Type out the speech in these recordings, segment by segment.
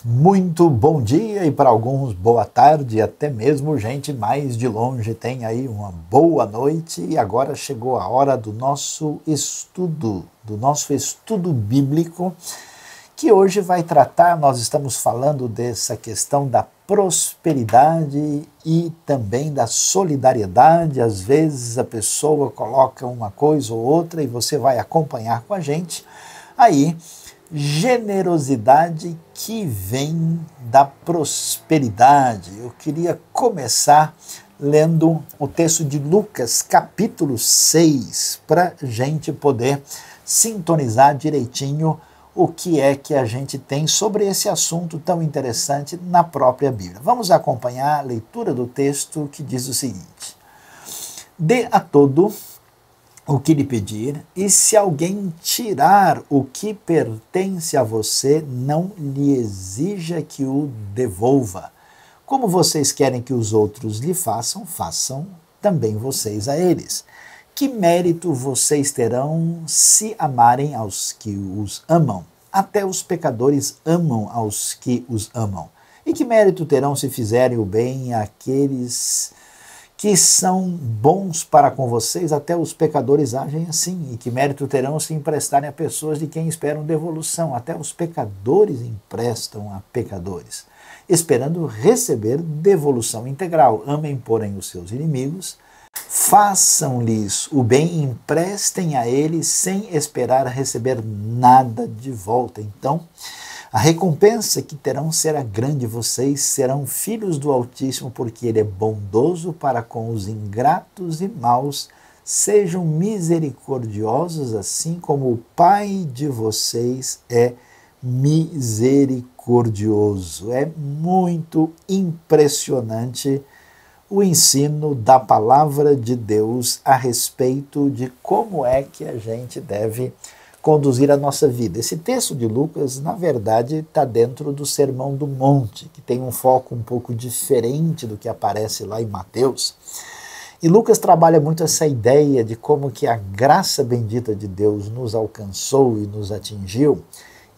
Muito bom dia e para alguns boa tarde, até mesmo gente mais de longe tem aí uma boa noite. E agora chegou a hora do nosso estudo bíblico, que hoje vai tratar, nós estamos falando dessa questão da prosperidade e também da solidariedade. Às vezes a pessoa coloca uma coisa ou outra e você vai acompanhar com a gente aí. Generosidade que vem da prosperidade. Eu queria começar lendo o texto de Lucas, capítulo 6, para a gente poder sintonizar direitinho o que é que a gente tem sobre esse assunto tão interessante na própria Bíblia. Vamos acompanhar a leitura do texto que diz o seguinte: Dê a todo o que lhe pedir, e se alguém tirar o que pertence a você, não lhe exija que o devolva. Como vocês querem que os outros lhe façam, façam também vocês a eles. Que mérito vocês terão se amarem aos que os amam? Até os pecadores amam aos que os amam. E que mérito terão se fizerem o bem àqueles que são bons para com vocês? Até os pecadores agem assim. E que mérito terão se emprestarem a pessoas de quem esperam devolução? Até os pecadores emprestam a pecadores, esperando receber devolução integral. Amem, porém, os seus inimigos, façam-lhes o bem e emprestem a eles sem esperar receber nada de volta. Então, a recompensa que terão será grande, vocês serão filhos do Altíssimo, porque Ele é bondoso para com os ingratos e maus. Sejam misericordiosos, assim como o Pai de vocês é misericordioso. É muito impressionante o ensino da palavra de Deus a respeito de como é que a gente deve conduzir a nossa vida. Esse texto de Lucas, na verdade, está dentro do Sermão do Monte, que tem um foco um pouco diferente do que aparece lá em Mateus. E Lucas trabalha muito essa ideia de como que a graça bendita de Deus nos alcançou e nos atingiu,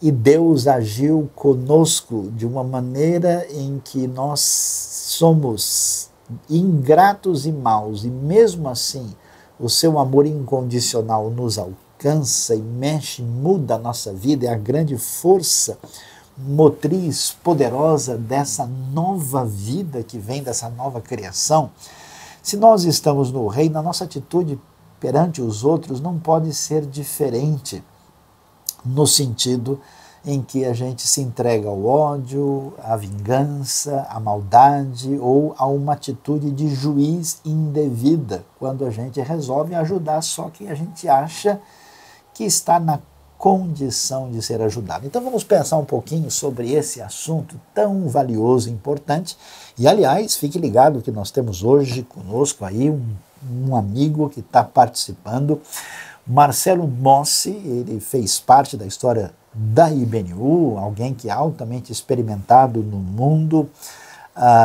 e Deus agiu conosco de uma maneira em que nós somos ingratos e maus, e mesmo assim o seu amor incondicional nos alcança e mexe, muda a nossa vida, é a grande força motriz poderosa dessa nova vida que vem dessa nova criação. Se nós estamos no reino, a nossa atitude perante os outros não pode ser diferente, no sentido em que a gente se entrega ao ódio, à vingança, à maldade ou a uma atitude de juiz indevida, quando a gente resolve ajudar só quem a gente acha que está na condição de ser ajudado. Então vamos pensar um pouquinho sobre esse assunto tão valioso e importante. E aliás, fique ligado que nós temos hoje conosco aí um amigo que está participando, Marcelo Mossi. Ele fez parte da história da IBNU, alguém que é altamente experimentado no mundo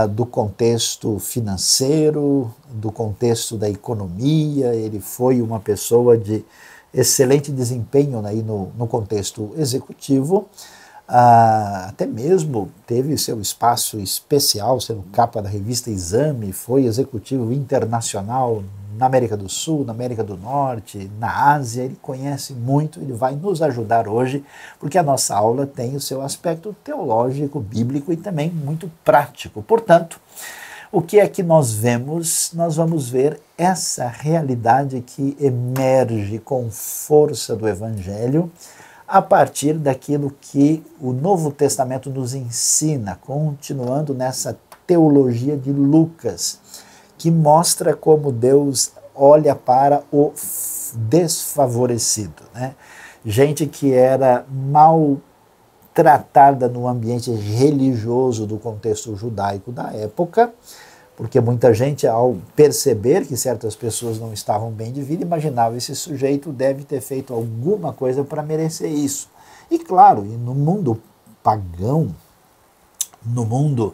do contexto financeiro, do contexto da economia. Ele foi uma pessoa de excelente desempenho aí no contexto executivo, até mesmo teve seu espaço especial, sendo capa da revista Exame, foi executivo internacional na América do Sul, na América do Norte, na Ásia. Ele conhece muito, ele vai nos ajudar hoje, porque a nossa aula tem o seu aspecto teológico, bíblico e também muito prático. Portanto, o que é que nós vemos? Nós vamos ver essa realidade que emerge com força do Evangelho a partir daquilo que o Novo Testamento nos ensina, continuando nessa teologia de Lucas, que mostra como Deus olha para o desfavorecido, né? Gente que era mal tratada no ambiente religioso do contexto judaico da época, porque muita gente, ao perceber que certas pessoas não estavam bem de vida, imaginava esse sujeito deve ter feito alguma coisa para merecer isso. E claro, no mundo pagão, no mundo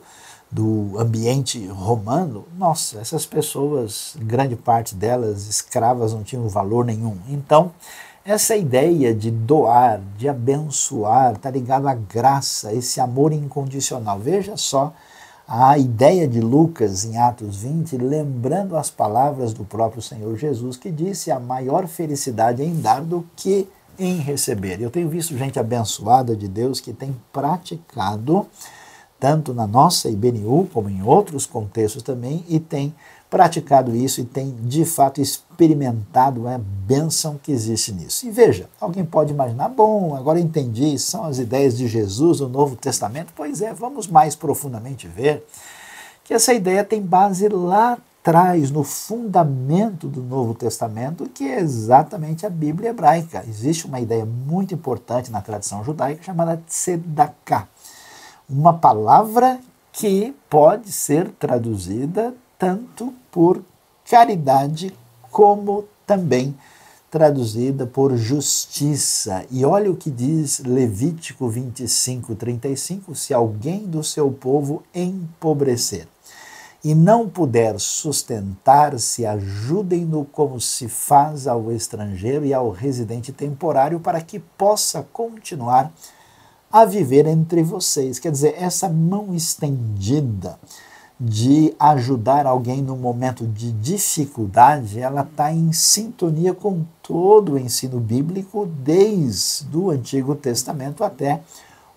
do ambiente romano, nossa, essas pessoas, grande parte delas escravas, não tinham valor nenhum. Então, Essa ideia de doar, de abençoar, está ligado à graça, esse amor incondicional. Veja só a ideia de Lucas em Atos 20, lembrando as palavras do próprio Senhor Jesus, que disse: a maior felicidade é em dar do que em receber. Eu tenho visto gente abençoada de Deus que tem praticado, tanto na nossa IBNU como em outros contextos também, e tem praticado isso e tem de fato experimentado a bênção que existe nisso. E veja, alguém pode imaginar: bom, agora eu entendi, são as ideias de Jesus no Novo Testamento. Pois é, vamos mais profundamente ver que essa ideia tem base lá atrás, no fundamento do Novo Testamento, que é exatamente a Bíblia hebraica. Existe uma ideia muito importante na tradição judaica chamada tzedakah, uma palavra que pode ser traduzida tanto por caridade como também traduzida por justiça. E olha o que diz Levítico 25:35: se alguém do seu povo empobrecer e não puder sustentar-se, ajudem-no como se faz ao estrangeiro e ao residente temporário, para que possa continuar a viver entre vocês. Quer dizer, essa mão estendida de ajudar alguém no momento de dificuldade, ela está em sintonia com todo o ensino bíblico, desde o Antigo Testamento até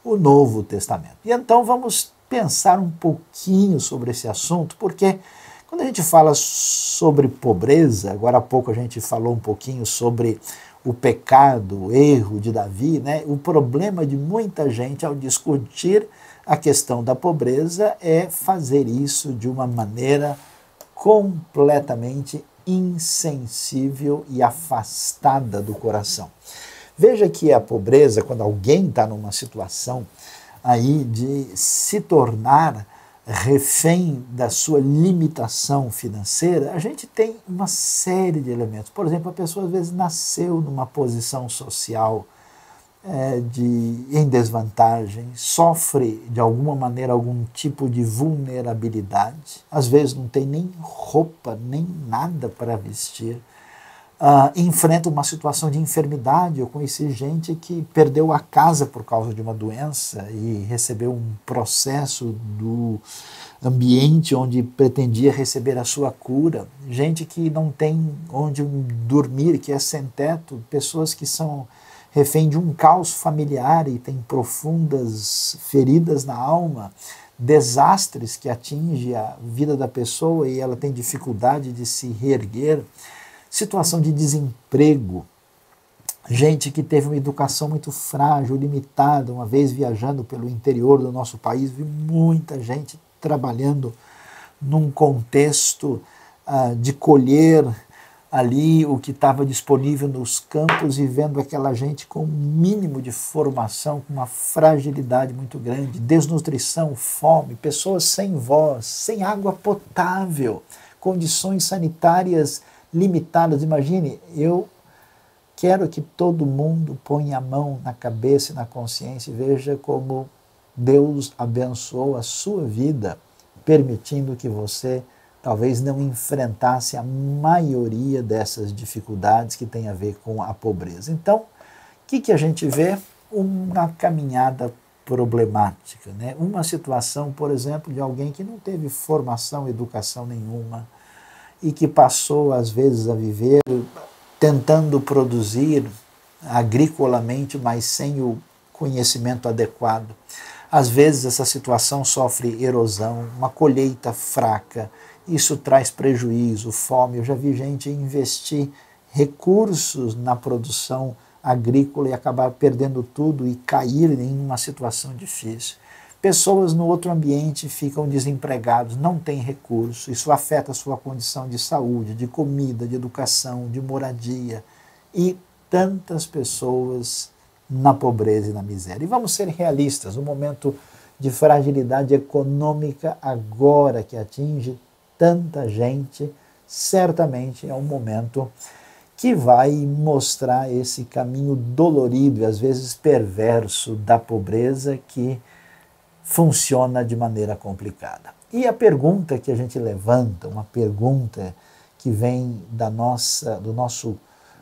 o Novo Testamento. E então vamos pensar um pouquinho sobre esse assunto, porque quando a gente fala sobre pobreza, agora há pouco a gente falou um pouquinho sobre o pecado, o erro de Davi, né? O problema de muita gente ao discutir a questão da pobreza é fazer isso de uma maneira completamente insensível e afastada do coração. Veja que a pobreza, quando alguém está numa situação aí de se tornar refém da sua limitação financeira, a gente tem uma série de elementos. Por exemplo, a pessoa às vezes nasceu numa posição social em desvantagem, sofre de alguma maneira algum tipo de vulnerabilidade, às vezes não tem nem roupa, nem nada para vestir, enfrenta uma situação de enfermidade. Eu conheci gente que perdeu a casa por causa de uma doença e recebeu um processo do ambiente onde pretendia receber a sua cura, gente que não tem onde dormir, que é sem teto, pessoas que são refém de um caos familiar e tem profundas feridas na alma, desastres que atingem a vida da pessoa e ela tem dificuldade de se reerguer, situação de desemprego, gente que teve uma educação muito frágil, limitada. Uma vez viajando pelo interior do nosso país, vi muita gente trabalhando num contexto de colher ali o que estava disponível nos campos e vendo aquela gente com um mínimo de formação, com uma fragilidade muito grande, desnutrição, fome, pessoas sem voz, sem água potável, condições sanitárias limitadas. Imagine, eu quero que todo mundo ponha a mão na cabeça e na consciência e veja como Deus abençoou a sua vida, permitindo que você talvez não enfrentasse a maioria dessas dificuldades que tem a ver com a pobreza. Então, o que a gente vê? Uma caminhada problemática, né? Uma situação, por exemplo, de alguém que não teve formação, educação nenhuma e que passou, às vezes, a viver tentando produzir agricolamente, mas sem o conhecimento adequado. Às vezes, essa situação sofre erosão, uma colheita fraca. Isso traz prejuízo, fome. Eu já vi gente investir recursos na produção agrícola e acabar perdendo tudo e cair em uma situação difícil. Pessoas no outro ambiente ficam desempregados, não têm recurso. Isso afeta a sua condição de saúde, de comida, de educação, de moradia. E tantas pessoas na pobreza e na miséria. E vamos ser realistas, o momento de fragilidade econômica agora que atinge tanta gente, certamente é um momento que vai mostrar esse caminho dolorido e às vezes perverso da pobreza que funciona de maneira complicada. E a pergunta que a gente levanta, uma pergunta que vem do nosso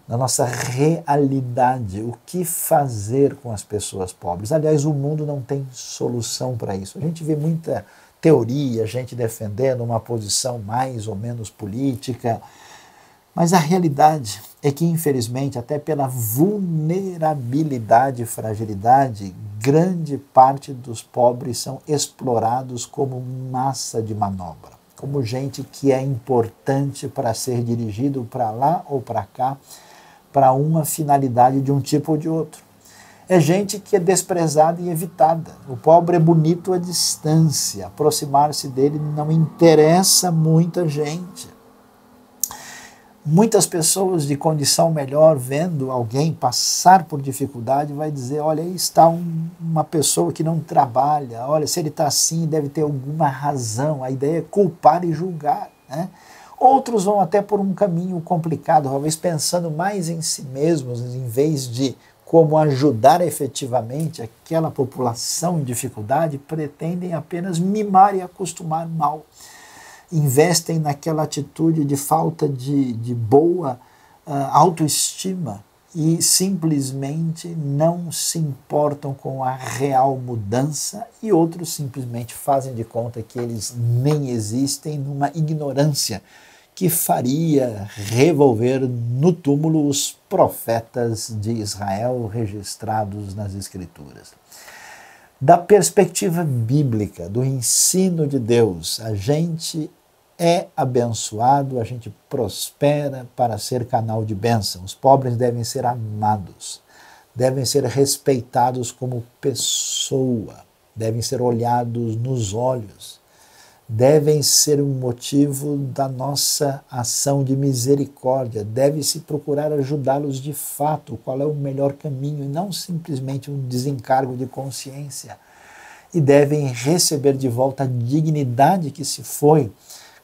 na nossa realidade, o que fazer com as pessoas pobres. Aliás, o mundo não tem solução para isso. A gente vê muita teoria, gente defendendo uma posição mais ou menos política, mas a realidade é que, infelizmente, até pela vulnerabilidade e fragilidade, grande parte dos pobres são explorados como massa de manobra, como gente que é importante para ser dirigido para lá ou para cá, para uma finalidade de um tipo ou de outro. É gente que é desprezada e evitada. O pobre é bonito à distância. Aproximar-se dele não interessa muita gente. Muitas pessoas de condição melhor, vendo alguém passar por dificuldade, vai dizer, olha, aí está uma pessoa que não trabalha, olha, se ele está assim, deve ter alguma razão. A ideia é culpar e julgar, né? Outros vão até por um caminho complicado, talvez pensando mais em si mesmos, em vez de como ajudar efetivamente aquela população em dificuldade, pretendem apenas mimar e acostumar mal. Investem naquela atitude de falta de boa autoestima e simplesmente não se importam com a real mudança, e outros simplesmente fazem de conta que eles nem existem, numa ignorância que faria revolver no túmulo os profetas de Israel registrados nas Escrituras. Da perspectiva bíblica, do ensino de Deus, a gente é abençoado, a gente prospera para ser canal de bênção. Os pobres devem ser amados, devem ser respeitados como pessoa, devem ser olhados nos olhos, devem ser um motivo da nossa ação de misericórdia, deve-se procurar ajudá-los de fato, qual é o melhor caminho, e não simplesmente um desencargo de consciência. E devem receber de volta a dignidade que se foi,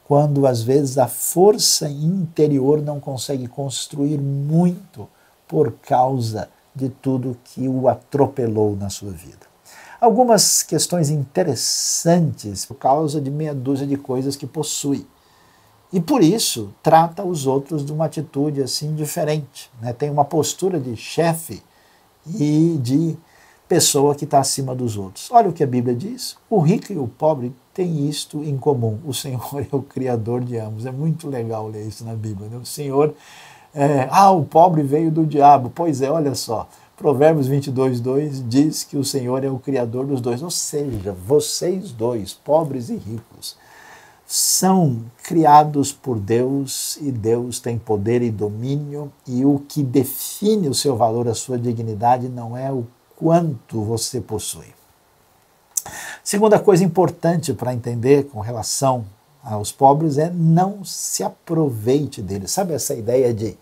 quando às vezes a força interior não consegue construir muito por causa de tudo que o atropelou na sua vida. Algumas questões interessantes por causa de meia dúzia de coisas que possui. E por isso trata os outros de uma atitude assim diferente, né? Tem uma postura de chefe e de pessoa que está acima dos outros. Olha o que a Bíblia diz. O rico e o pobre têm isto em comum. O Senhor é o Criador de ambos. É muito legal ler isso na Bíblia, né? O Senhor, o pobre veio do diabo. Pois é, olha só. Provérbios 22:2 diz que o Senhor é o Criador dos dois. Ou seja, vocês dois, pobres e ricos, são criados por Deus, e Deus tem poder e domínio, e o que define o seu valor, a sua dignidade, não é o quanto você possui. Segunda coisa importante para entender com relação aos pobres é não se aproveite deles. Sabe essa ideia de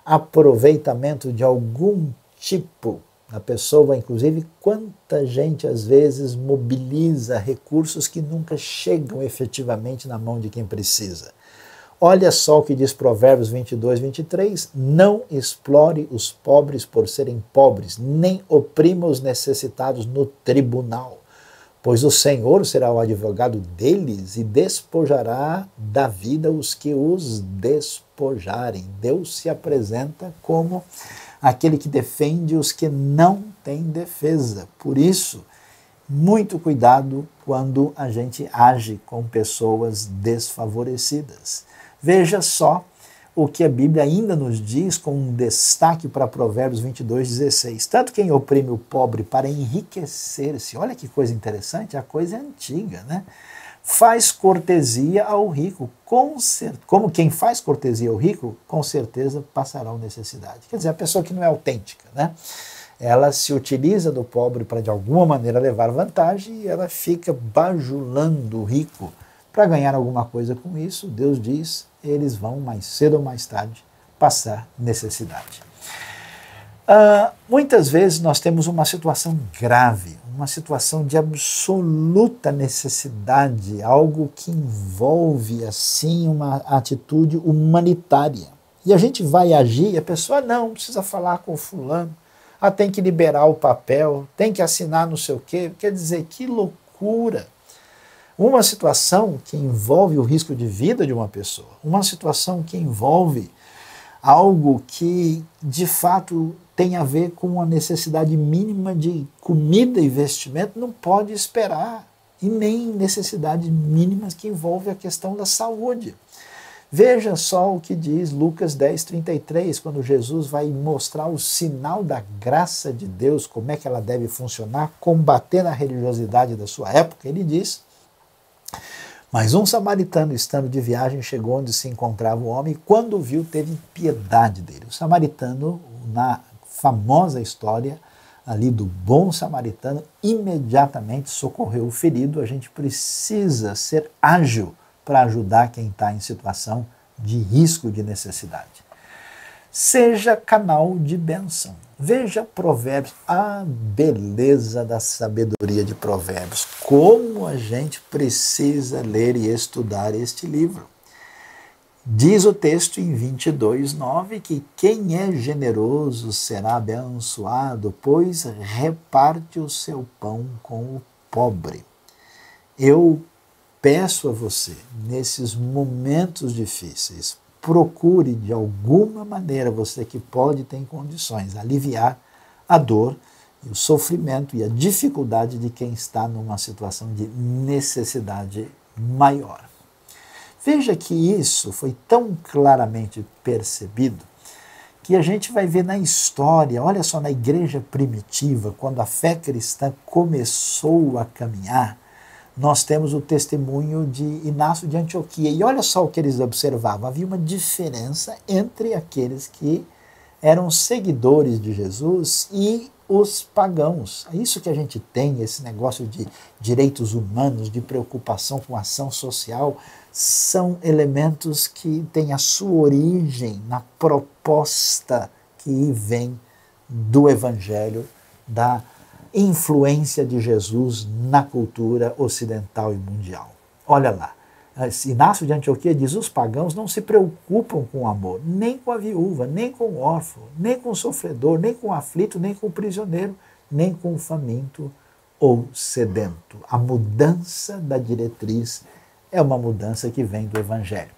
aproveitamento de algum tipo da pessoa? Inclusive, quanta gente às vezes mobiliza recursos que nunca chegam efetivamente na mão de quem precisa. Olha só o que diz Provérbios 22:23, não explore os pobres por serem pobres, nem oprima os necessitados no tribunal, pois o Senhor será o advogado deles e despojará da vida os que os despojarem. Deus se apresenta como aquele que defende os que não têm defesa. Por isso, muito cuidado quando a gente age com pessoas desfavorecidas. Veja só o que a Bíblia ainda nos diz, com um destaque para Provérbios 22:16. Tanto quem oprime o pobre para enriquecer-se, olha que coisa interessante, a coisa é antiga, né? Faz cortesia ao rico, como quem faz cortesia ao rico, com certeza passará necessidade. Quer dizer, a pessoa que não é autêntica, né? Ela se utiliza do pobre para de alguma maneira levar vantagem, e ela fica bajulando o rico para ganhar alguma coisa com isso. Deus diz, eles vão mais cedo ou mais tarde passar necessidade. Muitas vezes nós temos uma situação grave, uma situação de absoluta necessidade, algo que envolve assim uma atitude humanitária. E a gente vai agir e a pessoa não precisa falar com o fulano, tem que liberar o papel, tem que assinar não sei o quê. Quer dizer, que loucura! Uma situação que envolve o risco de vida de uma pessoa, uma situação que envolve algo que de fato tem a ver com a necessidade mínima de comida e vestimento, não pode esperar, e nem necessidades mínimas que envolvem a questão da saúde. Veja só o que diz Lucas 10:33, quando Jesus vai mostrar o sinal da graça de Deus, como é que ela deve funcionar, combater a religiosidade da sua época. Ele diz: mas um samaritano, estando de viagem, chegou onde se encontrava o homem, e quando o viu, teve piedade dele. O samaritano, na famosa história ali do bom samaritano, imediatamente socorreu o ferido. A gente precisa ser ágil para ajudar quem está em situação de risco, de necessidade. Seja canal de bênção. Veja Provérbios, a beleza da sabedoria de Provérbios. Como a gente precisa ler e estudar este livro. Diz o texto em 22:9 que quem é generoso será abençoado, pois reparte o seu pão com o pobre. Eu peço a você, nesses momentos difíceis, procure de alguma maneira, você que pode ter condições, aliviar a dor, o sofrimento e a dificuldade de quem está numa situação de necessidade maior. Veja que isso foi tão claramente percebido que a gente vai ver na história, olha só, na igreja primitiva, quando a fé cristã começou a caminhar, nós temos o testemunho de Inácio de Antioquia. E olha só o que eles observavam. Havia uma diferença entre aqueles que eram seguidores de Jesus e os pagãos. É isso que a gente tem, esse negócio de direitos humanos, de preocupação com ação social, são elementos que têm a sua origem na proposta que vem do Evangelho, da influência de Jesus na cultura ocidental e mundial. Olha lá, Inácio de Antioquia diz: os pagãos não se preocupam com o amor, nem com a viúva, nem com o órfão, nem com o sofredor, nem com o aflito, nem com o prisioneiro, nem com o faminto ou sedento. A mudança da diretriz é uma mudança que vem do Evangelho.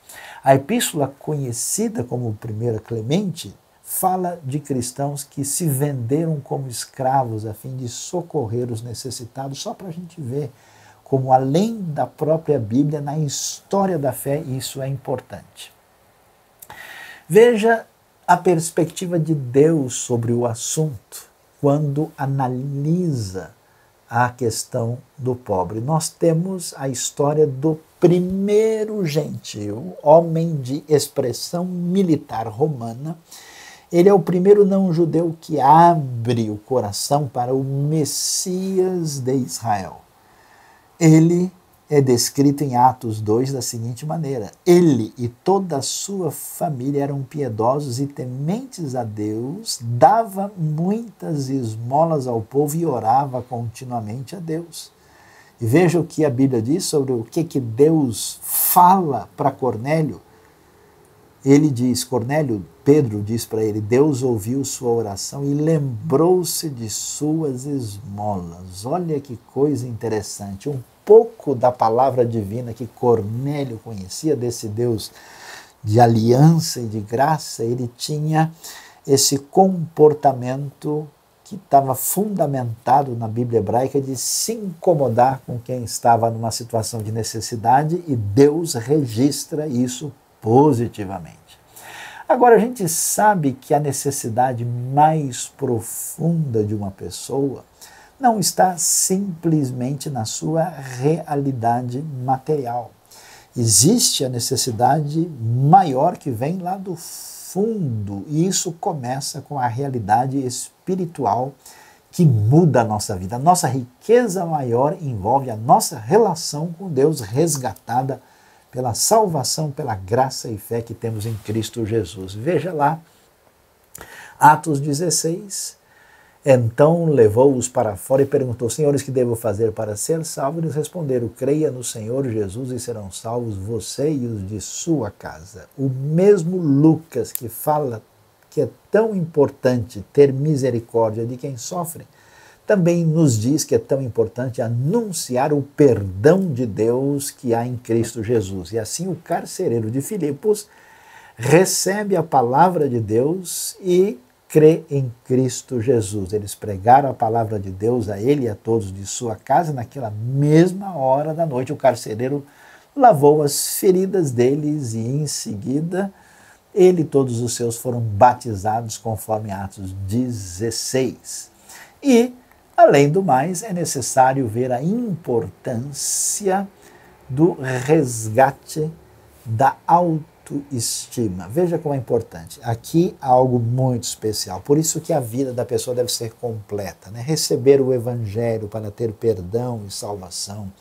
A epístola conhecida como 1 Clemente fala de cristãos que se venderam como escravos a fim de socorrer os necessitados, só para a gente ver como, além da própria Bíblia, na história da fé, isso é importante. Veja a perspectiva de Deus sobre o assunto quando analisa a questão do pobre. Nós temos a história do primeiro gentil, homem de expressão militar romana. Ele é o primeiro não-judeu que abre o coração para o Messias de Israel. Ele é descrito em Atos 2 da seguinte maneira: ele e toda a sua família eram piedosos e tementes a Deus, dava muitas esmolas ao povo e orava continuamente a Deus. E veja o que a Bíblia diz sobre o que Deus fala para Cornélio. Ele diz, Pedro diz para ele: Deus ouviu sua oração e lembrou-se de suas esmolas. Olha que coisa interessante, um pouco da palavra divina que Cornélio conhecia, desse Deus de aliança e de graça. Ele tinha esse comportamento que estava fundamentado na Bíblia hebraica de se incomodar com quem estava numa situação de necessidade, e Deus registra isso positivamente. Agora, a gente sabe que a necessidade mais profunda de uma pessoa não está simplesmente na sua realidade material. Existe a necessidade maior que vem lá do fundo, e isso começa com a realidade espiritual que muda a nossa vida. A nossa riqueza maior envolve a nossa relação com Deus, resgatada pela salvação, pela graça e fé que temos em Cristo Jesus. Veja lá, Atos 16, então levou-os para fora e perguntou: senhores, que devo fazer para ser salvo? Eles responderam: creia no Senhor Jesus e serão salvos você e os de sua casa. O mesmo Lucas que fala que é tão importante ter misericórdia de quem sofre, também nos diz que é tão importante anunciar o perdão de Deus que há em Cristo Jesus. E assim o carcereiro de Filipos recebe a palavra de Deus e crê em Cristo Jesus. Eles pregaram a palavra de Deus a ele e a todos de sua casa. Naquela mesma hora da noite, o carcereiro lavou as feridas deles e em seguida ele e todos os seus foram batizados conforme Atos 16. E, além do mais, é necessário ver a importância do resgate da autoestima. Veja como é importante. Aqui há algo muito especial. Por isso que a vida da pessoa deve ser completa, né? Receber o Evangelho para ter perdão e salvação.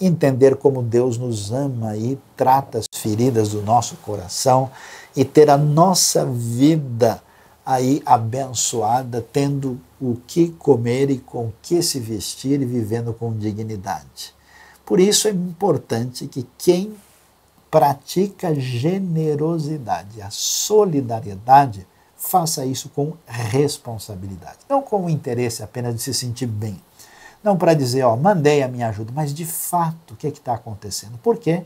Entender como Deus nos ama e trata as feridas do nosso coração e ter a nossa vida aí abençoada, tendo o que comer e com o que se vestir e vivendo com dignidade. Por isso é importante que quem pratica generosidade, a solidariedade, faça isso com responsabilidade, não com o interesse apenas de se sentir bem. Não para dizer, mandei a minha ajuda, mas de fato, o que está acontecendo? Por quê?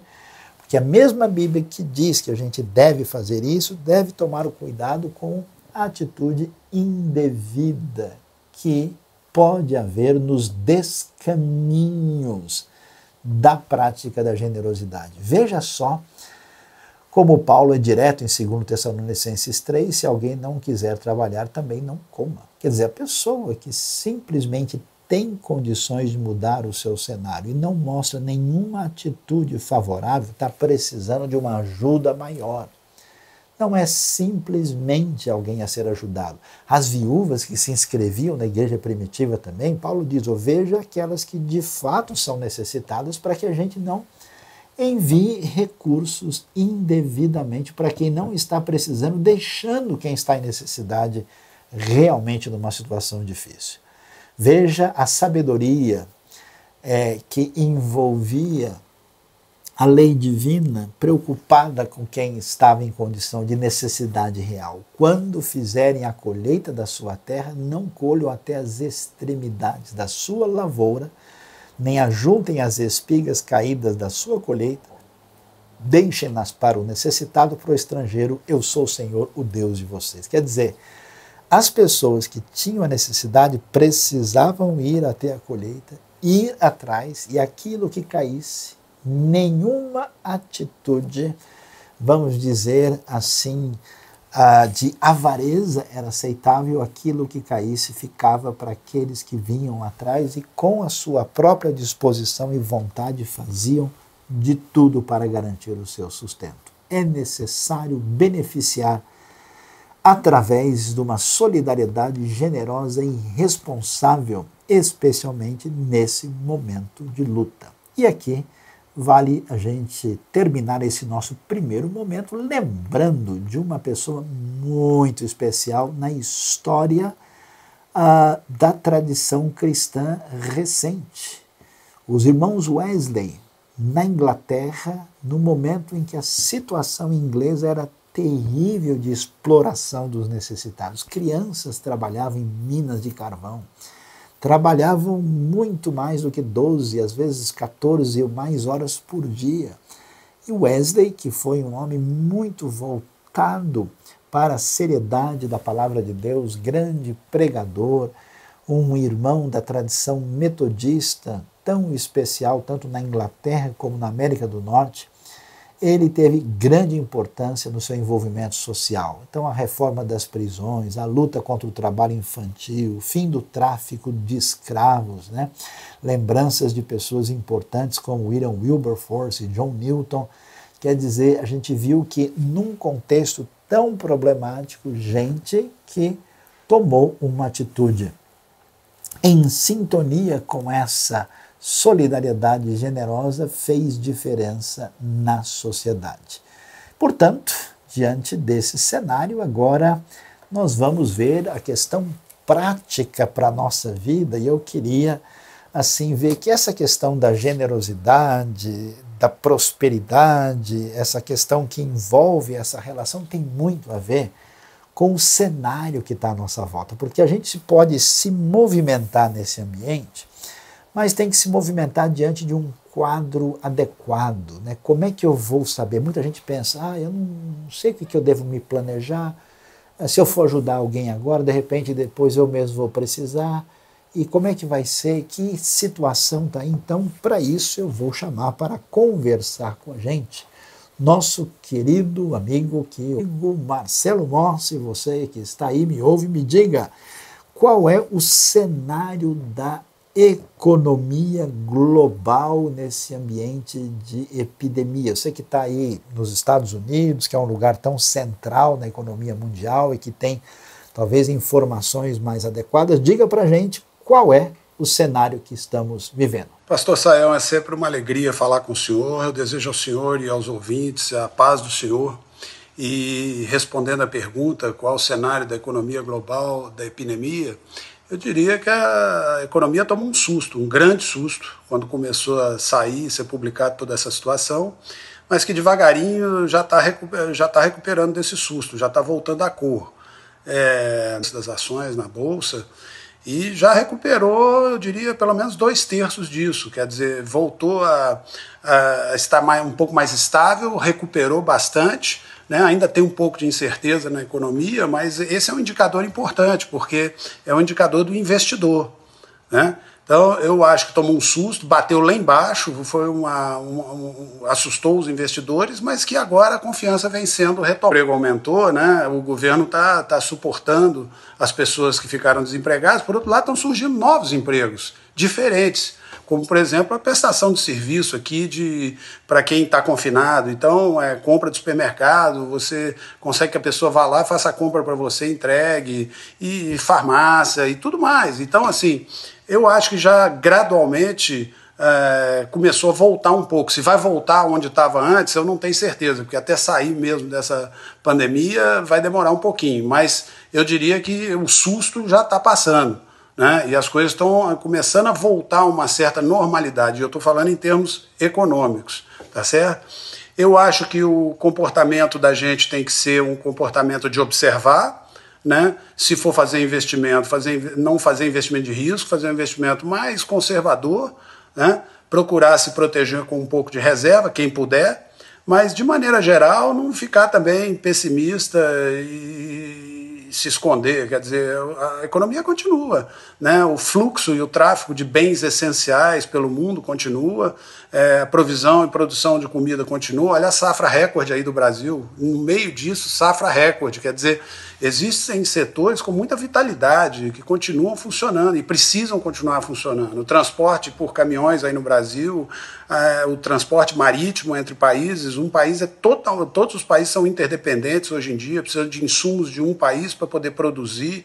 Porque a mesma Bíblia que diz que a gente deve fazer isso, deve tomar o cuidado com a atitude indevida que pode haver nos descaminhos da prática da generosidade. Veja só como Paulo é direto em 2 Tessalonicenses 3, se alguém não quiser trabalhar, também não coma. Quer dizer, a pessoa que simplesmente tem condições de mudar o seu cenário e não mostra nenhuma atitude favorável, está precisando de uma ajuda maior. Não é simplesmente alguém a ser ajudado. As viúvas que se inscreviam na igreja primitiva também, Paulo diz, veja aquelas que de fato são necessitadas para que a gente não envie recursos indevidamente para quem não está precisando, deixando quem está em necessidade realmente numa situação difícil. Veja a sabedoria que envolvia a lei divina, preocupada com quem estava em condição de necessidade real. Quando fizerem a colheita da sua terra, não colham até as extremidades da sua lavoura, nem ajuntem as espigas caídas da sua colheita, deixem-nas para o necessitado, para o estrangeiro, eu sou o Senhor, o Deus de vocês. Quer dizer, as pessoas que tinham a necessidade precisavam ir até a colheita, ir atrás, e aquilo que caísse, nenhuma atitude, vamos dizer assim, de avareza era aceitável. Aquilo que caísse ficava para aqueles que vinham atrás e com a sua própria disposição e vontade faziam de tudo para garantir o seu sustento. É necessário beneficiar através de uma solidariedade generosa e responsável, especialmente nesse momento de luta. E aqui vale a gente terminar esse nosso primeiro momento lembrando de uma pessoa muito especial na história da tradição cristã recente. Os irmãos Wesley, na Inglaterra, no momento em que a situação inglesa era terrível de exploração dos necessitados. Crianças trabalhavam em minas de carvão, trabalhavam muito mais do que 12, às vezes 14 ou mais horas por dia. E Wesley, que foi um homem muito voltado para a seriedade da palavra de Deus, grande pregador, um irmão da tradição metodista, tão especial, tanto na Inglaterra como na América do Norte, ele teve grande importância no seu envolvimento social. Então, a reforma das prisões, a luta contra o trabalho infantil, o fim do tráfico de escravos, né? Lembranças de pessoas importantes como William Wilberforce e John Newton. Quer dizer, a gente viu que num contexto tão problemático, gente que tomou uma atitude em sintonia com essa solidariedade generosa fez diferença na sociedade. Portanto, diante desse cenário, agora nós vamos ver a questão prática para a nossa vida, e eu queria assim ver que essa questão da generosidade, da prosperidade, essa questão que envolve essa relação tem muito a ver com o cenário que está à nossa volta, porque a gente pode se movimentar nesse ambiente, mas tem que se movimentar diante de um quadro adequado, né? Como é que eu vou saber? Muita gente pensa, eu não sei o que eu devo me planejar, se eu for ajudar alguém agora, de repente depois eu mesmo vou precisar, e como é que vai ser, que situação está? Então, para isso eu vou chamar para conversar com a gente nosso querido amigo Marcelo Mossi. Você que está aí, me ouve, me diga qual é o cenário da economia global nesse ambiente de epidemia. Eu sei que está aí nos Estados Unidos, que é um lugar tão central na economia mundial e que tem talvez informações mais adequadas. Diga para a gente qual é o cenário que estamos vivendo. Pastor Sayão, é sempre uma alegria falar com o senhor. Eu desejo ao senhor e aos ouvintes a paz do senhor. E respondendo à pergunta, qual o cenário da economia global, da epidemia, eu diria que a economia tomou um susto, um grande susto, quando começou a sair, ser publicada toda essa situação, mas que devagarinho já está recuperando desse susto, já está voltando à cor das ações na Bolsa, e já recuperou, eu diria, pelo menos 2/3 disso, quer dizer, voltou a estar um pouco mais estável, recuperou bastante, né? Ainda tem um pouco de incerteza na economia, mas esse é um indicador importante, porque é um indicador do investidor, né? Então, eu acho que tomou um susto, bateu lá embaixo, foi assustou os investidores, mas que agora a confiança vem sendo retomada. O emprego aumentou, né? O governo está suportando as pessoas que ficaram desempregadas. Por outro lado, estão surgindo novos empregos diferentes, como, por exemplo, a prestação de serviço aqui para quem está confinado. Então, compra de supermercado, você consegue que a pessoa vá lá, faça a compra para você, entregue, e farmácia e tudo mais. Então, assim, eu acho que já gradualmente começou a voltar um pouco. Se vai voltar onde estava antes, eu não tenho certeza, porque até sair mesmo dessa pandemia vai demorar um pouquinho. Mas eu diria que o susto já está passando, né? E as coisas estão começando a voltar a uma certa normalidade. Eu estou falando em termos econômicos, tá certo? Eu acho que o comportamento da gente tem que ser um comportamento de observar, né? Se for fazer investimento, não fazer investimento de risco, fazer um investimento mais conservador, né? Procurar se proteger com um pouco de reserva, quem puder, mas de maneira geral não ficar também pessimista e se esconder. Quer dizer, a economia continua, né? O fluxo e o tráfego de bens essenciais pelo mundo continua, a provisão e produção de comida continua. Olha a safra recorde aí do Brasil, no meio disso, safra recorde, quer dizer, existem setores com muita vitalidade, que continuam funcionando e precisam continuar funcionando. O transporte por caminhões aí no Brasil, o transporte marítimo entre países, todos os países são interdependentes hoje em dia, precisam de insumos de um país para poder produzir.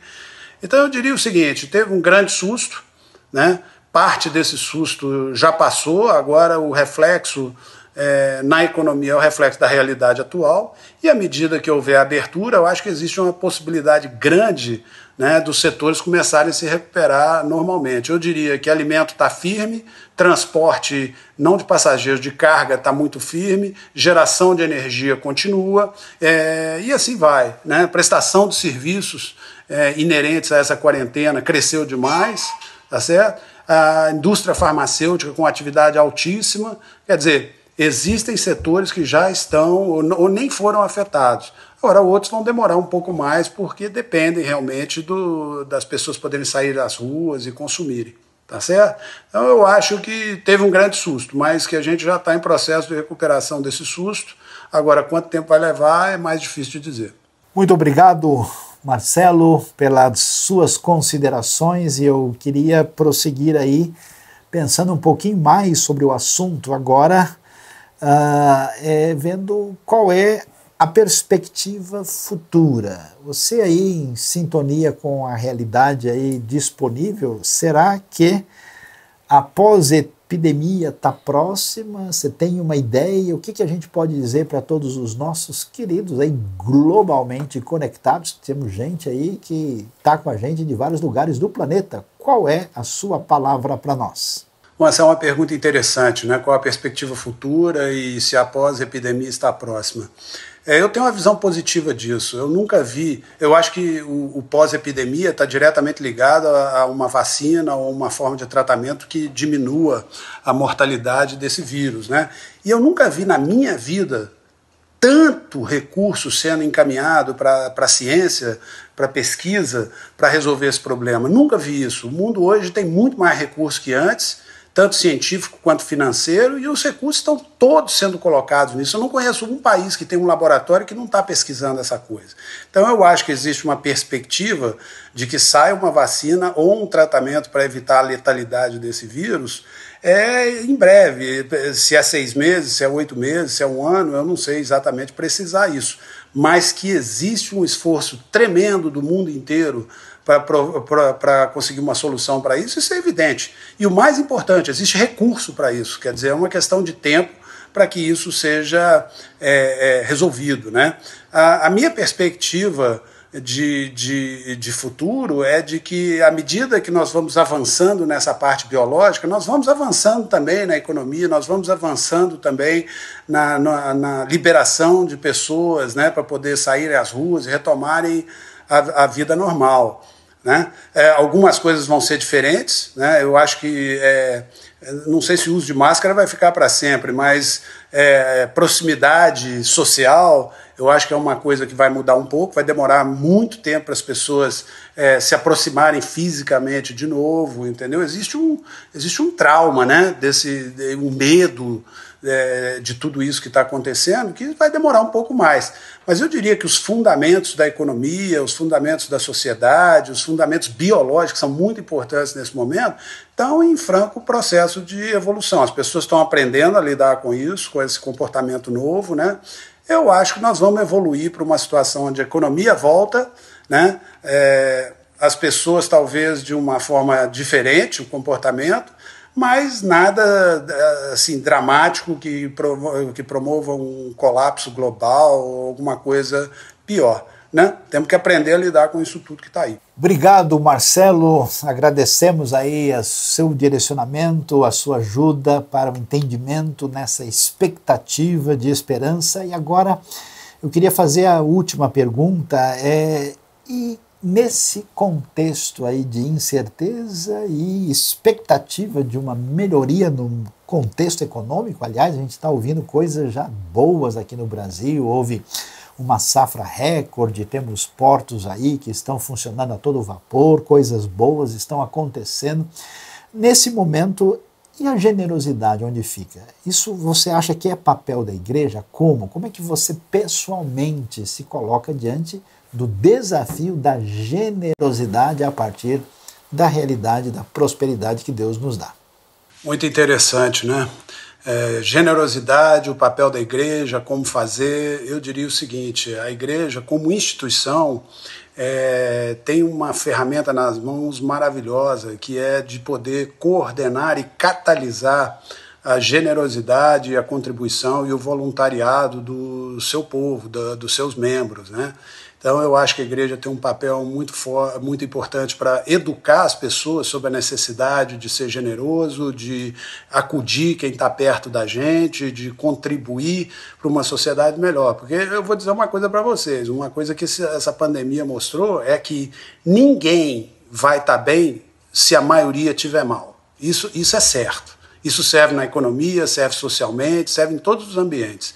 Então eu diria o seguinte, teve um grande susto, né? Parte desse susto já passou, agora o reflexo na economia é o reflexo da realidade atual, e à medida que houver abertura, eu acho que existe uma possibilidade grande, né, dos setores começarem a se recuperar normalmente. Eu diria que alimento está firme, transporte não de passageiros, de carga está muito firme, geração de energia continua, e assim vai, né? Prestação de serviços inerentes a essa quarentena cresceu demais, tá certo? A indústria farmacêutica com atividade altíssima, quer dizer, existem setores que já estão ou nem foram afetados. Agora, outros vão demorar um pouco mais porque dependem realmente das pessoas poderem sair das ruas e consumirem, tá certo? Então, eu acho que teve um grande susto, mas que a gente já está em processo de recuperação desse susto. Agora, quanto tempo vai levar é mais difícil de dizer. Muito obrigado, Marcelo, pelas suas considerações, e eu queria prosseguir aí pensando um pouquinho mais sobre o assunto agora, vendo qual é a perspectiva futura. Você aí em sintonia com a realidade aí disponível, será que a pós-epidemia está próxima? Você tem uma ideia? O que a gente pode dizer para todos os nossos queridos aí globalmente conectados? Temos gente aí que está com a gente de vários lugares do planeta. Qual é a sua palavra para nós? Bom, essa é uma pergunta interessante, né? Qual a perspectiva futura e se a pós-epidemia está próxima? Eu tenho uma visão positiva disso. Eu nunca vi. Eu acho que o pós-epidemia está diretamente ligado a uma vacina ou uma forma de tratamento que diminua a mortalidade desse vírus, né? E eu nunca vi na minha vida tanto recurso sendo encaminhado para a ciência, para a pesquisa, para resolver esse problema. Nunca vi isso. O mundo hoje tem muito mais recurso que antes, tanto científico quanto financeiro, e os recursos estão todos sendo colocados nisso. Eu não conheço um país que tem um laboratório que não está pesquisando essa coisa. Então eu acho que existe uma perspectiva de que saia uma vacina ou um tratamento para evitar a letalidade desse vírus em breve. Se é 6 meses, se é 8 meses, se é 1 ano, eu não sei exatamente precisar isso. Mas que existe um esforço tremendo do mundo inteiro para conseguir uma solução para isso, isso é evidente. E o mais importante, existe recurso para isso, quer dizer, é uma questão de tempo para que isso seja resolvido, né? A minha perspectiva de futuro é de que, à medida que nós vamos avançando nessa parte biológica, nós vamos avançando também na economia, nós vamos avançando também na liberação de pessoas, né, para poder saírem às ruas e retomarem a vida normal, né? Algumas coisas vão ser diferentes, né? Eu acho que, não sei se o uso de máscara vai ficar para sempre, mas proximidade social, eu acho que é uma coisa que vai mudar um pouco, vai demorar muito tempo para as pessoas se aproximarem fisicamente de novo, entendeu? Existe um trauma, né? Um medo de tudo isso que está acontecendo, que vai demorar um pouco mais. Mas eu diria que os fundamentos da economia, os fundamentos da sociedade, os fundamentos biológicos, que são muito importantes nesse momento, estão em franco processo de evolução. As pessoas estão aprendendo a lidar com isso, com esse comportamento novo, né? Eu acho que nós vamos evoluir para uma situação onde a economia volta, né? As pessoas talvez de uma forma diferente, o comportamento, mas nada assim dramático que promova um colapso global ou alguma coisa pior, né? Temos que aprender a lidar com isso tudo que está aí. Obrigado, Marcelo. Agradecemos aí o seu direcionamento, a sua ajuda para o entendimento nessa expectativa de esperança. E agora eu queria fazer a última pergunta. E nesse contexto aí de incerteza e expectativa de uma melhoria no contexto econômico, aliás, a gente está ouvindo coisas já boas aqui no Brasil, houve uma safra recorde, temos portos aí que estão funcionando a todo vapor, coisas boas estão acontecendo. Nesse momento, e a generosidade onde fica? Isso você acha que é papel da igreja? Como? Como é que você pessoalmente se coloca diante do desafio da generosidade a partir da realidade, da prosperidade que Deus nos dá? Muito interessante, né? Generosidade, o papel da igreja, como fazer. Eu diria o seguinte: a igreja, como instituição, tem uma ferramenta nas mãos maravilhosa, que é de poder coordenar e catalisar a generosidade, a contribuição e o voluntariado do seu povo, dos seus membros, né? Então eu acho que a igreja tem um papel muito importante para educar as pessoas sobre a necessidade de ser generoso, de acudir quem está perto da gente, de contribuir para uma sociedade melhor. Porque eu vou dizer uma coisa para vocês, uma coisa que essa pandemia mostrou é que ninguém vai estar bem se a maioria estiver mal. Isso é certo. Isso serve na economia, serve socialmente, serve em todos os ambientes.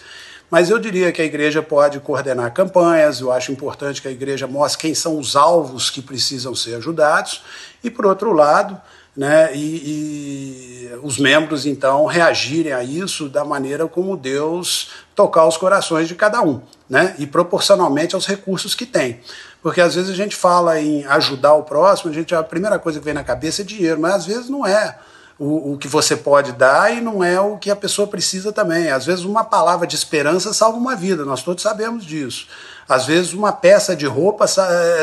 Mas eu diria que a igreja pode coordenar campanhas, eu acho importante que a igreja mostre quem são os alvos que precisam ser ajudados, e, por outro lado, né, e os membros, então, reagirem a isso da maneira como Deus tocar os corações de cada um, né, e proporcionalmente aos recursos que tem. Porque às vezes a gente fala em ajudar o próximo, a primeira coisa que vem na cabeça é dinheiro, mas às vezes não é o que você pode dar e não é o que a pessoa precisa também. Às vezes uma palavra de esperança salva uma vida, nós todos sabemos disso. Às vezes uma peça de roupa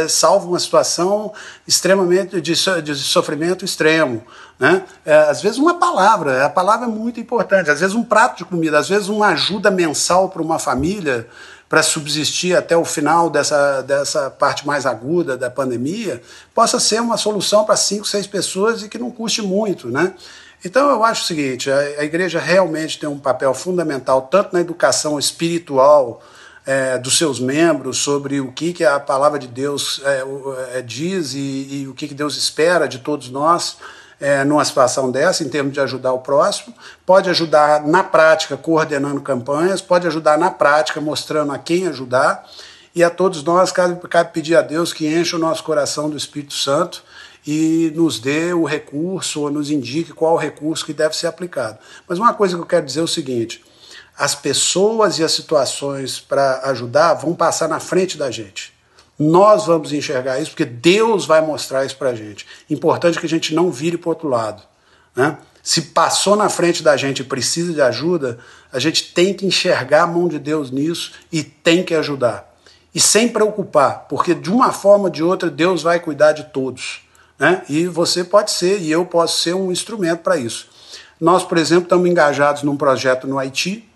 salva uma situação extremamente de sofrimento extremo, né? Às vezes a palavra é muito importante. Às vezes um prato de comida, às vezes uma ajuda mensal para uma família para subsistir até o final dessa parte mais aguda da pandemia, possa ser uma solução para 5, 6 pessoas e que não custe muito, né? Então eu acho o seguinte, a igreja realmente tem um papel fundamental, tanto na educação espiritual dos seus membros sobre o que a palavra de Deus diz e o que Deus espera de todos nós numa situação dessa, em termos de ajudar o próximo. Pode ajudar na prática coordenando campanhas, pode ajudar na prática mostrando a quem ajudar, e a todos nós cabe pedir a Deus que encha o nosso coração do Espírito Santo e nos dê o recurso ou nos indique qual o recurso que deve ser aplicado. Mas uma coisa que eu quero dizer é o seguinte: as pessoas e as situações para ajudar vão passar na frente da gente. Nós vamos enxergar isso porque Deus vai mostrar isso para a gente. Importante que a gente não vire para o outro lado, né? Se passou na frente da gente e precisa de ajuda, a gente tem que enxergar a mão de Deus nisso e tem que ajudar. E sem preocupar, porque de uma forma ou de outra Deus vai cuidar de todos, né? E você pode ser, e eu posso ser um instrumento para isso. Nós, por exemplo, estamos engajados num projeto no Haiti,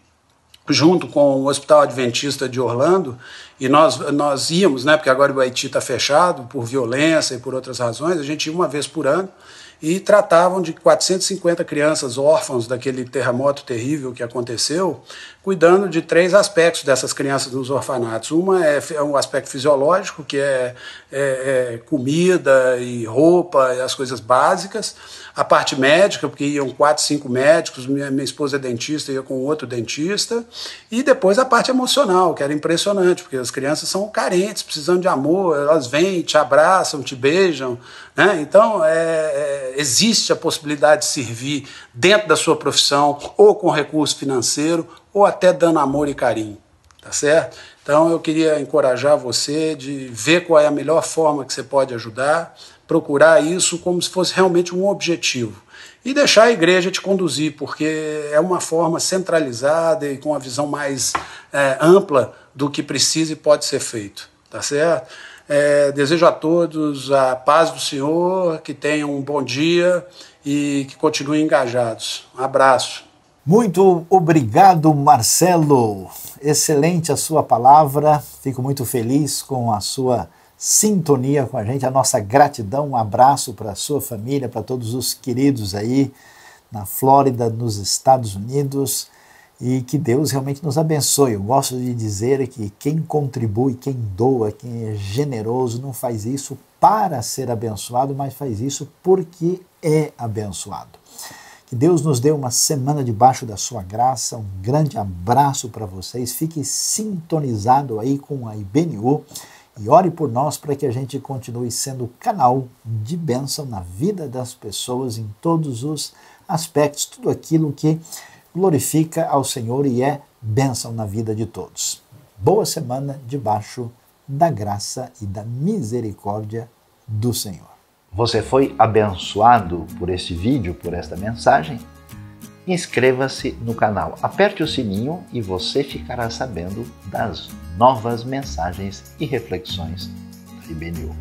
junto com o Hospital Adventista de Orlando, e nós íamos, né, porque agora o Haiti está fechado por violência e por outras razões, a gente ia uma vez por ano e tratavam de 450 crianças órfãos daquele terremoto terrível que aconteceu, cuidando de 3 aspectos dessas crianças nos orfanatos. Uma é um aspecto fisiológico, que é comida e roupa e as coisas básicas. A parte médica, porque iam 4, 5 médicos, minha esposa é dentista, ia com outro dentista. E depois a parte emocional, que era impressionante, porque as crianças são carentes, precisando de amor, elas vêm, te abraçam, te beijam, né? Então, existe a possibilidade de servir dentro da sua profissão, ou com recurso financeiro, ou até dando amor e carinho, tá certo? Então eu queria encorajar você de ver qual é a melhor forma que você pode ajudar, procurar isso como se fosse realmente um objetivo e deixar a igreja te conduzir, porque é uma forma centralizada e com uma visão mais ampla do que precisa e pode ser feito, tá certo? Desejo a todos a paz do Senhor, que tenham um bom dia e que continuem engajados. Um abraço. Muito obrigado, Marcelo. Excelente a sua palavra. Fico muito feliz com a sua sintonia com a gente. A nossa gratidão, um abraço para a sua família, para todos os queridos aí na Flórida, nos Estados Unidos. E que Deus realmente nos abençoe. Eu gosto de dizer que quem contribui, quem doa, quem é generoso, não faz isso para ser abençoado, mas faz isso porque é abençoado. Que Deus nos dê uma semana debaixo da sua graça. Um grande abraço para vocês. Fique sintonizado aí com a IBNU e ore por nós para que a gente continue sendo canal de bênção na vida das pessoas em todos os aspectos, tudo aquilo que glorifica ao Senhor e é bênção na vida de todos. Boa semana debaixo da graça e da misericórdia do Senhor. Você foi abençoado por este vídeo, por esta mensagem? Inscreva-se no canal, aperte o sininho e você ficará sabendo das novas mensagens e reflexões da IBNU.